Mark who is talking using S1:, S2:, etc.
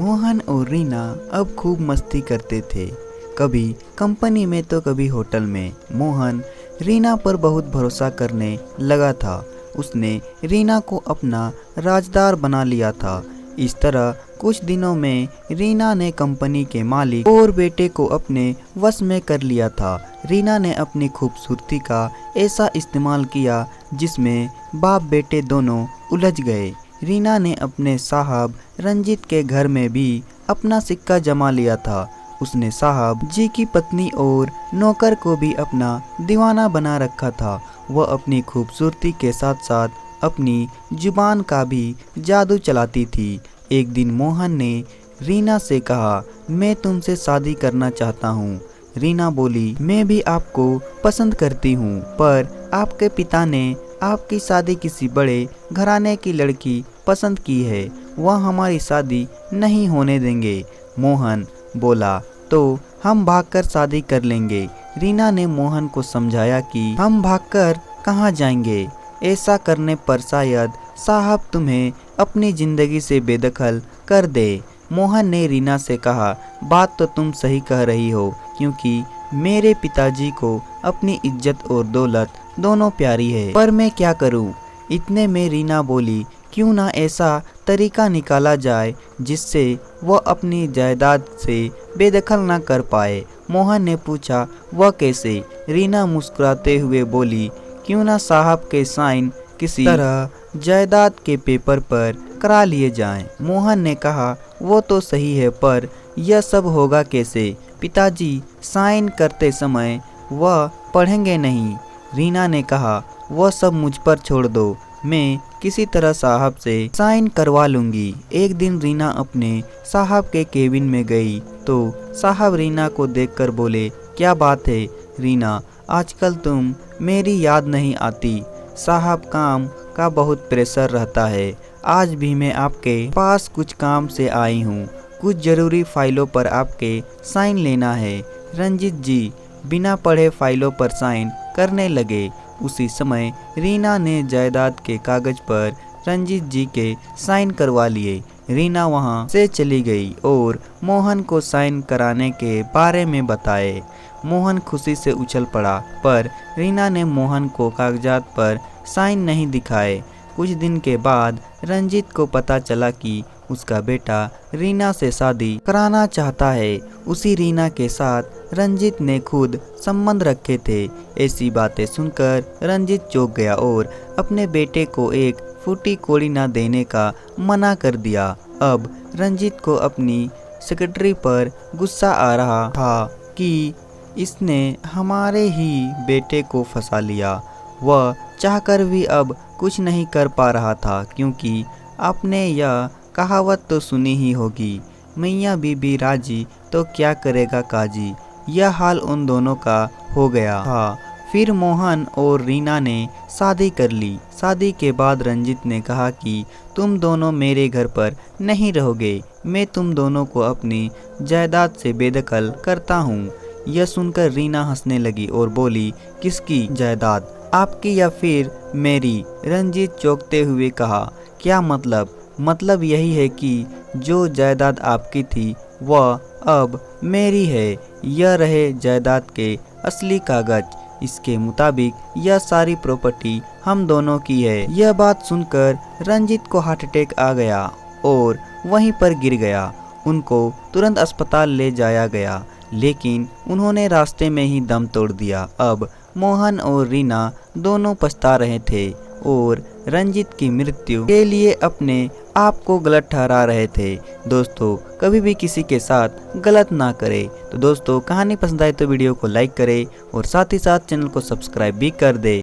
S1: मोहन और रीना अब खूब मस्ती करते थे, कभी कंपनी में तो कभी होटल में। मोहन रीना पर बहुत भरोसा करने लगा था। उसने रीना को अपना राजदार बना लिया था। इस तरह कुछ दिनों में रीना ने कंपनी के मालिक और बेटे को अपने वश में कर लिया था। रीना ने अपनी खूबसूरती का ऐसा इस्तेमाल किया जिसमें बाप बेटे दोनों उलझ गए। रीना ने अपने साहब रंजीत के घर में भी अपना सिक्का जमा लिया था। उसने साहब जी की पत्नी और नौकर को भी अपना दीवाना बना रखा था। वह अपनी खूबसूरती के साथ साथ अपनी जुबान का भी जादू चलाती थी। एक दिन मोहन ने रीना से कहा, मैं तुमसे शादी करना चाहता हूँ। रीना बोली, मैं भी आपको पसंद करती हूँ, पर आपके पिता ने आपकी शादी किसी बड़े घराने की लड़की पसंद की है। वह हमारी शादी नहीं होने देंगे। मोहन बोला, तो हम भागकर शादी कर लेंगे। रीना ने मोहन को समझाया कि हम भागकर कहाँ जाएंगे, ऐसा करने पर शायद साहब तुम्हें अपनी जिंदगी से बेदखल कर दे। मोहन ने रीना से कहा, बात तो तुम सही कह रही हो, क्योंकि मेरे पिताजी को अपनी इज्जत और दौलत दोनों प्यारी है, पर मैं क्या करूं? इतने में रीना बोली, क्यों ना ऐसा तरीका निकाला जाए जिससे वह अपनी जायदाद से बेदखल ना कर पाए। मोहन ने पूछा, वह कैसे? रीना मुस्कुराते हुए बोली, क्यों ना साहब के साइन किसी तरह जायदाद के पेपर पर करा लिए जाएं। मोहन ने कहा, वो तो सही है, पर यह सब होगा कैसे? पिताजी साइन करते समय वह पढ़ेंगे नहीं। रीना ने कहा, वह सब मुझ पर छोड़ दो, मैं किसी तरह साहब से साइन करवा लूंगी। एक दिन रीना अपने साहब के केबिन में गई तो साहब रीना को देखकर बोले, क्या बात है रीना, आजकल तुम मेरी याद नहीं आती? साहब, काम का बहुत प्रेशर रहता है। आज भी मैं आपके पास कुछ काम से आई हूँ। कुछ जरूरी फाइलों पर आपके साइन लेना है। रंजीत जी बिना पढ़े फाइलों पर साइन करने लगे। उसी समय रीना ने जायदाद के कागज पर रंजीत जी के साइन करवा लिए। रीना वहां से चली गई और मोहन को साइन कराने के बारे में बताए। मोहन खुशी से उछल पड़ा, पर रीना ने मोहन को कागजात पर साइन नहीं दिखाए। कुछ दिन के बाद रंजीत को पता चला कि उसका बेटा रीना से शादी कराना चाहता है। उसी रीना के साथ रंजीत ने खुद संबंध रखे थे। ऐसी बातें सुनकर रंजीत चौंक गया और अपने बेटे को एक फूटी कौड़ी न देने का मना कर दिया। अब रंजीत को अपनी सेक्रेटरी पर गुस्सा आ रहा था कि इसने हमारे ही बेटे को फंसा लिया। वह चाहकर भी अब कुछ नहीं कर पा रहा था, क्योंकि आपने यह कहावत तो सुनी ही होगी, मियाँ बीबी राजी तो क्या करेगा काजी। यह हाल उन दोनों का हो गया था। फिर मोहन और रीना ने शादी कर ली। शादी के बाद रंजीत ने कहा कि तुम दोनों मेरे घर पर नहीं रहोगे, मैं तुम दोनों को अपनी जायदाद से बेदखल करता हूँ। यह सुनकर रीना हंसने लगी और बोली, किसकी जायदाद, आपकी या फिर मेरी? रंजीत चौंकते हुए कहा, क्या मतलब? मतलब यही है कि जो जायदाद आपकी थी वह अब मेरी है। यह रहे जायदाद के असली कागज। इसके मुताबिक यह सारी प्रॉपर्टी हम दोनों की है। यह बात सुनकर रंजीत को हार्ट अटैक आ गया और वहीं पर गिर गया। उनको तुरंत अस्पताल ले जाया गया, लेकिन उन्होंने रास्ते में ही दम तोड़ दिया। अब मोहन और रीना दोनों पछता रहे थे और रंजीत की मृत्यु के लिए अपने आप को गलत ठहरा रहे थे। दोस्तों, कभी भी किसी के साथ गलत ना करें। तो दोस्तों, कहानी पसंद आए तो वीडियो को लाइक करें और साथ ही साथ चैनल को सब्सक्राइब भी कर दे।